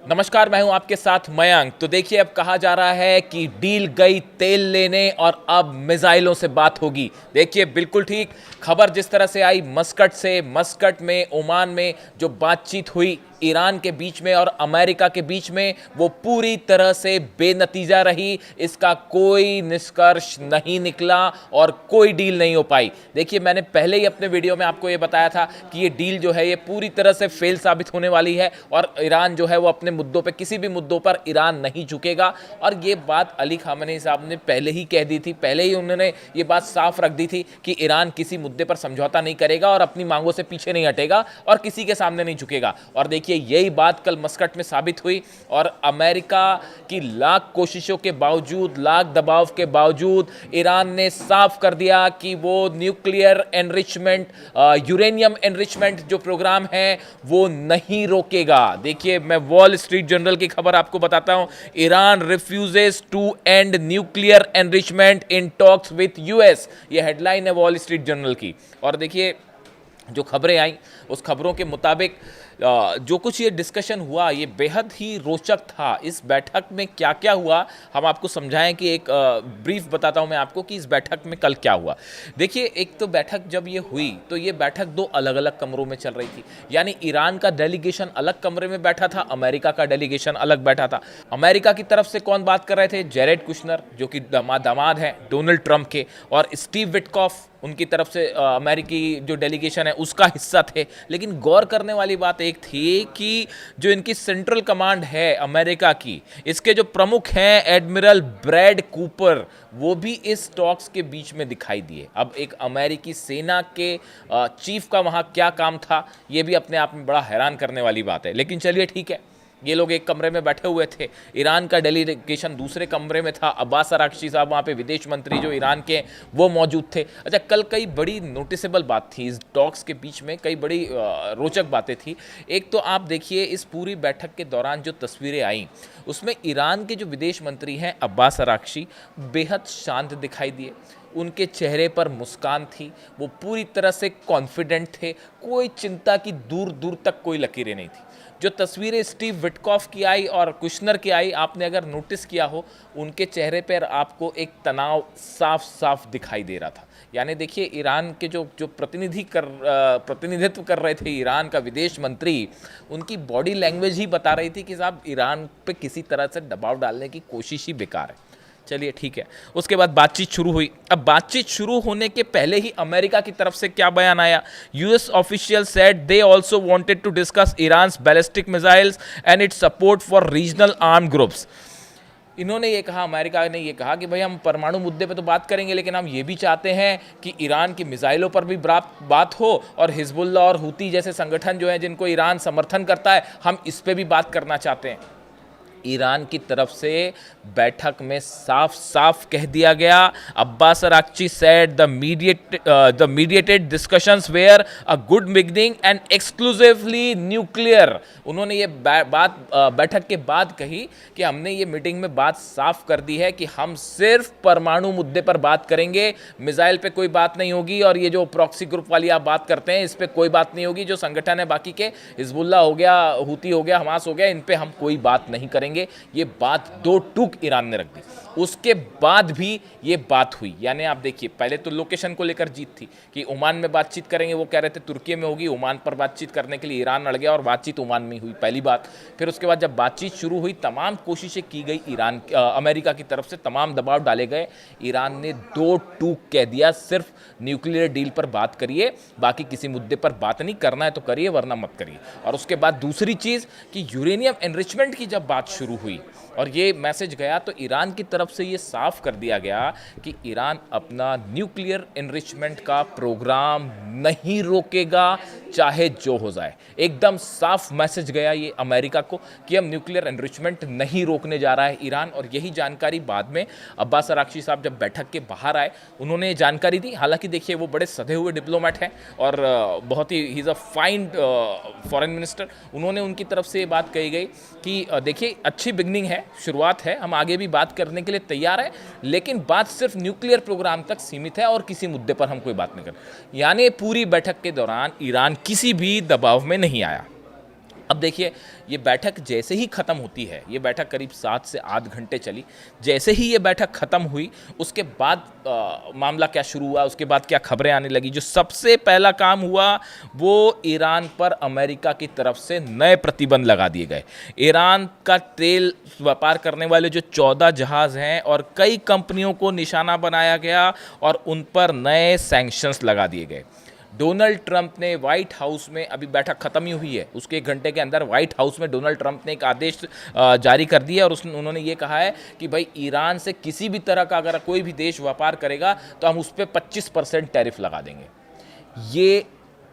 नमस्कार, मैं हूं आपके साथ मयंक। तो देखिए, अब कहा जा रहा है कि डील गई तेल लेने और अब मिसाइलों से बात होगी। देखिए, बिल्कुल ठीक खबर जिस तरह से आई मस्कट से, मस्कट में ओमान में जो बातचीत हुई ईरान के बीच में और अमेरिका के बीच में, वो पूरी तरह से बेनतीजा रही। इसका कोई निष्कर्ष नहीं निकला और कोई डील नहीं हो पाई। देखिए, मैंने पहले ही अपने वीडियो में आपको ये बताया था कि ये डील जो है ये पूरी तरह से फेल साबित होने वाली है और ईरान जो है वो अपने मुद्दों पे, किसी भी मुद्दों पर ईरान नहीं झुकेगा। और ये बात अली खामेनी साहब ने पहले ही कह दी थी, पहले ही उन्होंने ये बात साफ रख दी थी कि ईरान किसी मुद्दे पर समझौता नहीं करेगा और अपनी मांगों से पीछे नहीं हटेगा और किसी के सामने नहीं झुकेगा। और देखिए, यही बात कल मस्कट में साबित हुई और अमेरिका की लाख कोशिशों के बावजूद, लाख दबाव के बावजूद ईरान ने साफ कर दिया कि वो न्यूक्लियर एनरिचमेंट, यूरेनियम एनरिचमेंट जो प्रोग्राम है वो नहीं रोकेगा। देखिए, मैं वॉल स्ट्रीट जर्नल की खबर आपको बताता हूं। Iran refuses to end nuclear enrichment in talks with US, ये हेडलाइन है वॉल स्ट्रीट जर्नल की। और देखिए, जो खबरें आई उस खबरों के मुताबिक जो कुछ ये डिस्कशन हुआ ये बेहद ही रोचक था। इस बैठक में क्या क्या हुआ हम आपको समझाएं कि एक ब्रीफ बताता हूं मैं आपको कि इस बैठक में कल क्या हुआ। देखिए, एक तो बैठक जब ये हुई तो ये बैठक दो अलग अलग कमरों में चल रही थी। यानी ईरान का डेलीगेशन अलग कमरे में बैठा था, अमेरिका का डेलीगेशन अलग बैठा था। अमेरिका की तरफ से कौन बात कर रहे थे? जेरेड कुशनर, जो कि दामाद हैं डोनाल्ड ट्रंप के, और स्टीव विटकॉफ उनकी तरफ से अमेरिकी जो डेलीगेशन है उसका हिस्सा थे। लेकिन गौर करने वाली बात एक थी कि जो इनकी सेंट्रल कमांड है अमेरिका की, इसके जो प्रमुख हैं एडमिरल ब्रैड कूपर, वो भी इस टॉक्स के बीच में दिखाई दिए। अब एक अमेरिकी सेना के चीफ का वहाँ क्या काम था, ये भी अपने आप में बड़ा हैरान करने वाली बात है। लेकिन चलिए ठीक है, ये लोग एक कमरे में बैठे हुए थे, ईरान का डेलीगेशन दूसरे कमरे में था। अब्बास अराक्ची साहब वहाँ पे विदेश मंत्री जो ईरान के, वो मौजूद थे। अच्छा, कल कई बड़ी नोटिसेबल बात थी इस टॉक्स के बीच में, कई बड़ी रोचक बातें थी। एक तो आप देखिए, इस पूरी बैठक के दौरान जो तस्वीरें आईं उसमें ईरान के जो विदेश मंत्री हैं अब्बास अराक्ची बेहद शांत दिखाई दिए। उनके चेहरे पर मुस्कान थी, वो पूरी तरह से कॉन्फिडेंट थे, कोई चिंता की दूर दूर तक कोई लकीरें नहीं थी। जो तस्वीरें स्टीव विटकॉफ की आई और कुशनर की आई, आपने अगर नोटिस किया हो, उनके चेहरे पर आपको एक तनाव साफ साफ दिखाई दे रहा था। यानी देखिए, ईरान के जो जो प्रतिनिधित्व कर रहे थे ईरान का विदेश मंत्री, उनकी बॉडी लैंग्वेज ही बता रही थी कि साहब ईरान पे किसी तरह से दबाव डालने की कोशिश ही बेकार है। चलिए ठीक है, उसके बाद बातचीत शुरू हुई। अब बातचीत शुरू होने के पहले ही अमेरिका की तरफ से क्या बयान आया? US official said they also wanted to discuss Iran's ballistic missiles and its support for regional armed groups. इन्होंने ये कहा, अमेरिका ने ये कहा कि भाई हम परमाणु मुद्दे पे तो बात करेंगे, लेकिन हम ये भी चाहते हैं कि ईरान की मिसाइलों पर भी बात हो, और हिजबुल्ला और हूती जैसे संगठन जो हैं जिनको ईरान समर्थन करता है, हम इस पे भी बात करना चाहते हैं। ईरान की तरफ से बैठक में साफ साफ कह दिया गया, Abbas Araghchi said the mediated discussions were a good beginning and exclusively nuclear. उन्होंने ये बात बैठक के बाद कही कि हमने ये मीटिंग में बात साफ कर दी है कि हम सिर्फ परमाणु मुद्दे पर बात करेंगे, मिसाइल पे कोई बात नहीं होगी, और ये जो प्रॉक्सी ग्रुप वाली आप बात करते हैं इस पे कोई बात नहीं होगी। जो संगठन है बाकी के, हिजबुल्ला हो गया, हूती हो गया, हमास हो गया, इन पे हम कोई बात नहीं करेंगे। ये बात दो टूक ईरान ने रख दी। उसके बाद भी ये बात हुई। यानी आप देखिए, पहले तो लोकेशन को लेकर जीत थी कि ओमान में बातचीत करेंगे, वो कह रहे थे तुर्की में होगी। ओमान पर बातचीत करने के लिए ईरान अड़ गया और बातचीत ओमान में हुई, पहली बात। फिर उसके बाद जब बातचीत शुरू हुई, तमाम कोशिशें की गई अमेरिका की तरफ से, तमाम दबाव डाले गए। ईरान ने दो टूक कह दिया, सिर्फ न्यूक्लियर डील पर बात करिए, बाकी किसी मुद्दे पर बात नहीं करना है तो करिए, वरना मत करिए। और उसके बाद दूसरी चीज़ कि यूरेनियम एनरिचमेंट की जब बात शुरू हुई और ये मैसेज गया, तो ईरान की तरफ से ये साफ कर दिया गया कि ईरान अपना न्यूक्लियर एनरिचमेंट का प्रोग्राम नहीं रोकेगा, चाहे जो हो जाए। एकदम साफ मैसेज गया ये अमेरिका को कि हम न्यूक्लियर एनरिचमेंट नहीं रोकने जा रहा है ईरान। और यही जानकारी बाद में अब्बास अराक्ची साहब जब बैठक के बाहर आए, उन्होंने जानकारी दी। हालांकि देखिए, वो बड़े सधे हुए डिप्लोमेट हैं और बहुत ही he is a fine foreign minister. उन्होंने, उनकी तरफ से ये बात कही गई कि देखिए, अच्छी बिगनिंग है, शुरुआत है, हम आगे भी बात करने के लिए तैयार हैं, लेकिन बात सिर्फ न्यूक्लियर प्रोग्राम तक सीमित है और किसी मुद्दे पर हम कोई बात नहीं कर। यानी पूरी बैठक के दौरान ईरान किसी भी दबाव में नहीं आया। अब देखिए, ये बैठक जैसे ही ख़त्म होती है, ये बैठक करीब 7 से 8 घंटे चली। जैसे ही ये बैठक ख़त्म हुई, उसके बाद मामला क्या शुरू हुआ, उसके बाद क्या खबरें आने लगी। जो सबसे पहला काम हुआ वो ईरान पर अमेरिका की तरफ से नए प्रतिबंध लगा दिए गए। ईरान का तेल व्यापार करने वाले जो 14 जहाज़ हैं और कई कंपनियों को निशाना बनाया गया और उन पर नए सैंक्शंस लगा दिए गए। डोनाल्ड ट्रंप ने व्हाइट हाउस में, अभी बैठक खत्म ही हुई है, उसके 1 घंटे के अंदर व्हाइट हाउस में डोनाल्ड ट्रंप ने एक आदेश जारी कर दिया और उन्होंने ये कहा है कि भाई ईरान से किसी भी तरह का अगर कोई भी देश व्यापार करेगा तो हम उस पर 25% टैरिफ लगा देंगे। ये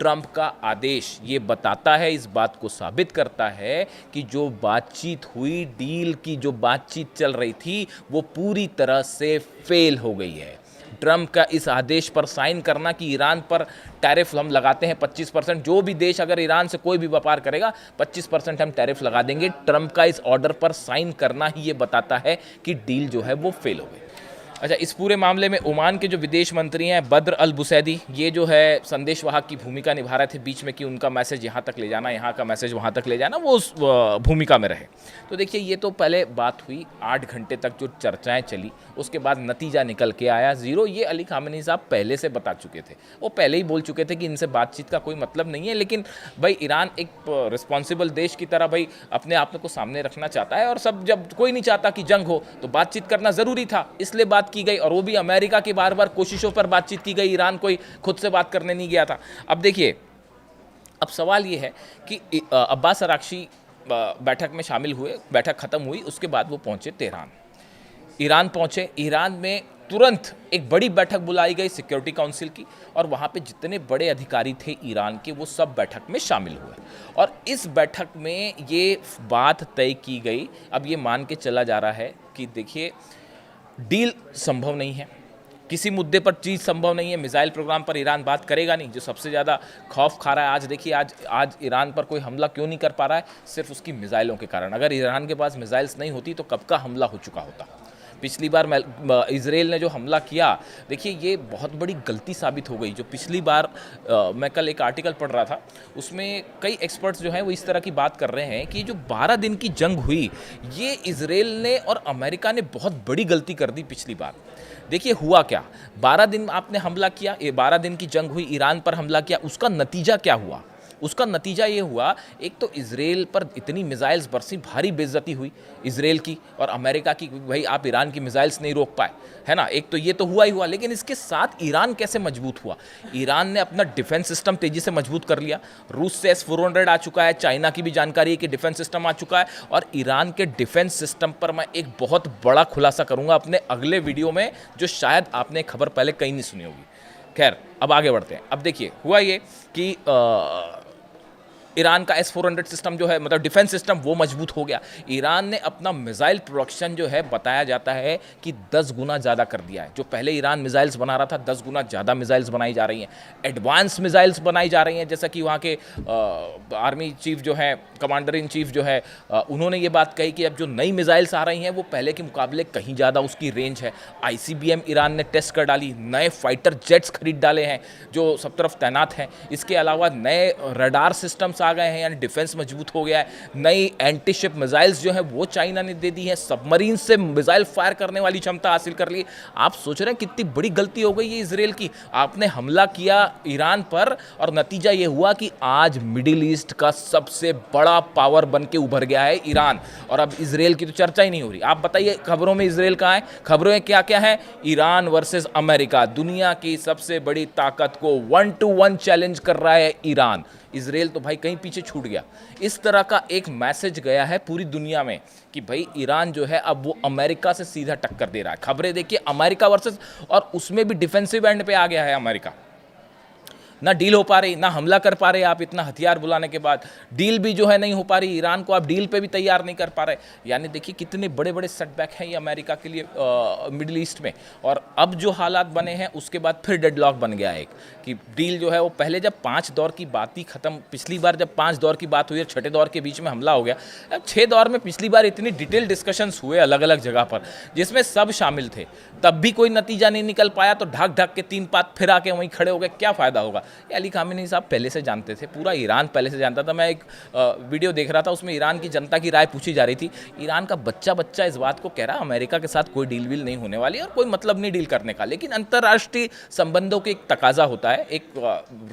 ट्रंप का आदेश ये बताता है, इस बात को साबित करता है कि जो बातचीत हुई, डील की जो बातचीत चल रही थी, वो पूरी तरह से फेल हो गई है। ट्रंप का इस आदेश पर साइन करना कि ईरान पर टैरिफ हम लगाते हैं 25%, जो भी देश अगर ईरान से कोई भी व्यापार करेगा 25% हम टैरिफ लगा देंगे, ट्रंप का इस ऑर्डर पर साइन करना ही ये बताता है कि डील जो है वो फेल हो गई। अच्छा, इस पूरे मामले में ओमान के जो विदेश मंत्री हैं बद्र अल बुसैदी, ये जो है संदेशवाहक की भूमिका निभा रहे थे बीच में, कि उनका मैसेज यहाँ तक ले जाना, यहाँ का मैसेज वहाँ तक ले जाना, वो उस भूमिका में रहे। तो देखिए, ये तो पहले बात हुई, 8 घंटे तक जो चर्चाएं चली, उसके बाद नतीजा निकल के आया 0। ये अली खामेनी साहब पहले से बता चुके थे, वो पहले ही बोल चुके थे कि इनसे बातचीत का कोई मतलब नहीं है, लेकिन भाई ईरान एक रिस्पॉन्सिबल देश की तरह भाई अपने आप को सामने रखना चाहता है, और सब जब कोई नहीं चाहता कि जंग हो तो बातचीत करना ज़रूरी था, इसलिए बात की गई, और वो भी अमेरिका की बार बार कोशिशों पर बातचीत की गई। ईरान कोई खुद से बात करने नहीं गया था। अब देखिए, अब सवाल ये है कि अब्बास अराक्ची बैठक में शामिल हुए, बैठक खत्म हुई, उसके बाद वो पहुंचे तेहरान, ईरान पहुंचे। ईरान में तुरंत एक बड़ी बैठक बुलाई गई सिक्योरिटी काउंसिल की, और वहाँ पे जितने बड़े अधिकारी थे ईरान के, वो सब बैठक में शामिल हुए, और इस बैठक में ये बात तय की गई। अब ये मान के चला जा रहा है कि देखिए, डील संभव नहीं है, किसी मुद्दे पर चीज़ संभव नहीं है। मिसाइल प्रोग्राम पर ईरान बात करेगा नहीं, जो सबसे ज़्यादा खौफ खा रहा है। आज देखिए, आज ईरान पर कोई हमला क्यों नहीं कर पा रहा है? सिर्फ उसकी मिसाइलों के कारण। अगर ईरान के पास मिसाइल्स नहीं होती तो कब का हमला हो चुका होता। पिछली बार इजराइल ने जो हमला किया, देखिए ये बहुत बड़ी गलती साबित हो गई। जो पिछली बार मैं कल एक आर्टिकल पढ़ रहा था, उसमें कई एक्सपर्ट्स जो हैं वो इस तरह की बात कर रहे हैं कि जो 12 दिन की जंग हुई, ये इजराइल ने और अमेरिका ने बहुत बड़ी गलती कर दी पिछली बार। देखिए हुआ क्या, 12 दिन आपने हमला किया, 12 दिन की जंग हुई, ईरान पर हमला किया, उसका नतीजा क्या हुआ? उसका नतीजा ये हुआ, एक तो इजराइल पर इतनी मिसाइल्स बरसी, भारी बेइज्जती हुई इजराइल की और अमेरिका की, भाई आप ईरान की मिसाइल्स नहीं रोक पाए, है ना। एक तो ये तो हुआ ही हुआ, लेकिन इसके साथ ईरान कैसे मजबूत हुआ? ईरान ने अपना डिफेंस सिस्टम तेजी से मजबूत कर लिया। रूस से S-400 आ चुका है, चाइना की भी जानकारी है कि डिफेंस सिस्टम आ चुका है, और ईरान के डिफेंस सिस्टम पर मैं एक बहुत बड़ा खुलासा करूंगा अपने अगले वीडियो में, जो शायद आपने खबर पहले कहीं नहीं सुनी होगी। खैर, अब आगे बढ़ते हैं। अब देखिए हुआ ये कि ईरान का S-400 सिस्टम जो है, मतलब डिफेंस सिस्टम, वो मजबूत हो गया। ईरान ने अपना मिसाइल प्रोडक्शन जो है, बताया जाता है कि 10 गुना ज़्यादा कर दिया है। जो पहले ईरान मिसाइल्स बना रहा था, 10 गुना ज़्यादा मिसाइल्स बनाई जा रही हैं, एडवांस मिसाइल्स बनाई जा रही हैं। जैसा कि वहाँ के आर्मी चीफ जो है, कमांडर इन चीफ जो है, उन्होंने ये बात कही कि अब जो नई मिसाइल्स आ रही हैं वो पहले के मुकाबले कहीं ज़्यादा उसकी रेंज है। ICBM ईरान ने टेस्ट कर डाली, नए फाइटर जेट्स खरीद डाले हैं जो सब तरफ तैनात हैं। इसके अलावा नए रडार सिस्टम्स आ गए हैं, यानी डिफेंस मजबूत हो गया है। नई एंटी शिप मिसाइल्स जो है वो चाइना ने दे दी है। सबमरीन से मिसाइल फायर करने वाली क्षमता हासिल कर ली। आप सोच रहे हैं कितनी बड़ी गलती हो गई है इजराइल की? आपने हमला किया ईरान पर, और नतीजा ये हुआ कि आज मिडिल ईस्ट का सबसे बड़ा पावर बन के उभर गया है ईरान, और अब इजराइल की तो चर्चा ही नहीं हो रही। आप बताइए खबरों में इजराइल कहाँ है? खबरों क्या क्या है? ईरान वर्सेस अमेरिका, दुनिया की सबसे बड़ी ताकत को 1-to-1 चैलेंज कर रहा है ईरान। इजराइल तो भाई कहीं पीछे छूट गया। इस तरह का एक मैसेज गया है पूरी दुनिया में कि भाई ईरान जो है अब वो अमेरिका से सीधा टक्कर दे रहा है। खबरें देखिए, अमेरिका वर्सेस, और उसमें भी डिफेंसिव एंड पे आ गया है अमेरिका। ना डील हो पा रही, ना हमला कर पा रहे आप, इतना हथियार बुलाने के बाद डील भी जो है नहीं हो पा रही। ईरान को आप डील पे भी तैयार नहीं कर पा रहे। यानी देखिए कितने बड़े बड़े सेटबैक हैं ये अमेरिका के लिए मिडिल ईस्ट में। और अब जो हालात बने हैं उसके बाद फिर डेडलॉक बन गया एक कि डील जो है वो, पहले जब 5 दौर की बात ही खत्म, पिछली बार जब 5 दौर की बात हुई और 6ठे दौर के बीच में हमला हो गया, अब 6 दौर में पिछली बार इतनी डिटेल डिस्कशंस हुए अलग अलग जगह पर जिसमें सब शामिल थे, तब भी कोई नतीजा नहीं निकल पाया। तो ढक ढक के 3 पात फिर आके वहीं खड़े हो गए, क्या फ़ायदा होगा? ये अली खामेनी साहब पहले से जानते थे, पूरा ईरान पहले से जानता था। मैं एक वीडियो देख रहा था, उसमें ईरान की जनता की राय पूछी जा रही थी। ईरान का बच्चा बच्चा इस बात को कह रहा अमेरिका के साथ कोई डील वील नहीं होने वाली और कोई मतलब नहीं डील करने का, लेकिन अंतर्राष्ट्रीय संबंधों के एक तकाजा होता है, एक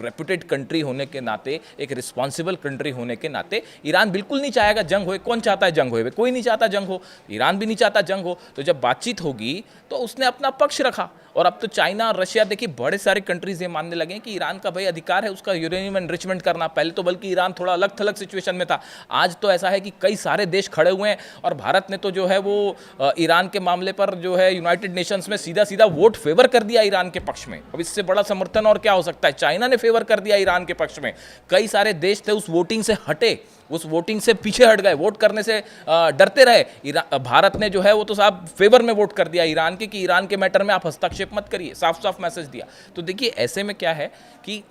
रेपुटेड कंट्री होने के नाते, एक रिस्पॉन्सिबल कंट्री होने के नाते ईरान बिल्कुल नहीं चाहेगा जंग हो। कौन चाहता है जंग हो? कोई नहीं चाहता जंग हो, ईरान भी नहीं चाहता जंग हो। तो जब बातचीत होगी तो उसने अपना पक्ष रखा, और अब तो चाइना और रशिया, देखिए बड़े सारे कंट्रीज ये मानने लगे कि ईरान का भाई अधिकार है उसका यूरेनियम एनरिचमेंट करना। पहले तो बल्कि ईरान थोड़ा अलग थलग सिचुएशन में था, आज तो ऐसा है कि कई सारे देश खड़े हुए हैं, और भारत ने तो जो है वो ईरान के मामले पर जो है यूनाइटेड नेशंस में सीधा सीधा वोट फेवर कर दिया ईरान के पक्ष में। अब इससे बड़ा समर्थन और क्या हो सकता है? चाइना ने फेवर कर दिया ईरान के पक्ष में। कई सारे देश थे उस वोटिंग से हटे, उस वोटिंग से पीछे हट गए, वोट करने से डरते रहे। भारत ने जो है वो तो साहब फेवर में वोट कर दिया ईरान के, कि ईरान के मैटर में आप हस्तक्षेप मत करिए, साफ साफ मैसेज दिया। तो देखिए ऐसे में क्या है कि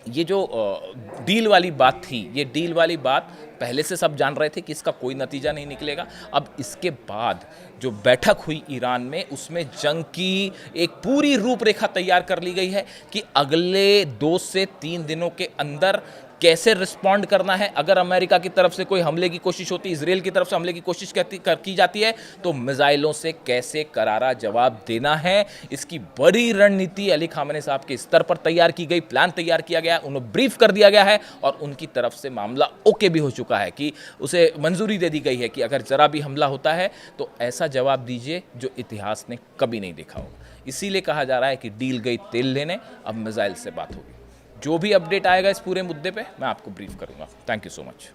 ये जो डील वाली बात थी, ये डील वाली बात पहले से सब जान रहे थे कि इसका कोई नतीजा नहीं निकलेगा। अब इसके बाद जो बैठक हुई ईरान में, उसमें जंग की एक पूरी रूपरेखा तैयार कर ली गई है कि अगले 2 से 3 दिनों के अंदर कैसे रिस्पॉन्ड करना है। अगर अमेरिका की तरफ से कोई हमले की कोशिश होती, इजराइल की तरफ से हमले की कोशिश की जाती है, तो मिसाइलों से कैसे करारा जवाब देना है। इसकी बड़ी रणनीति अली खामेनी साहब के स्तर पर तैयार की गई, प्लान तैयार किया गया, उन्हें ब्रीफ कर दिया गया है, और उनकी तरफ से मामला ओके भी हो चुका है कि उसे मंजूरी दे दी गई है कि अगर जरा भी हमला होता है तो ऐसा जवाब दीजिए जो इतिहास ने कभी नहीं देखा होगा। इसीलिए कहा जा रहा है कि डील गई तेल लेने, अब मिसाइल से बात होगी। जो भी अपडेट आएगा इस पूरे मुद्दे पे मैं आपको ब्रीफ करूंगा। Thank you so much.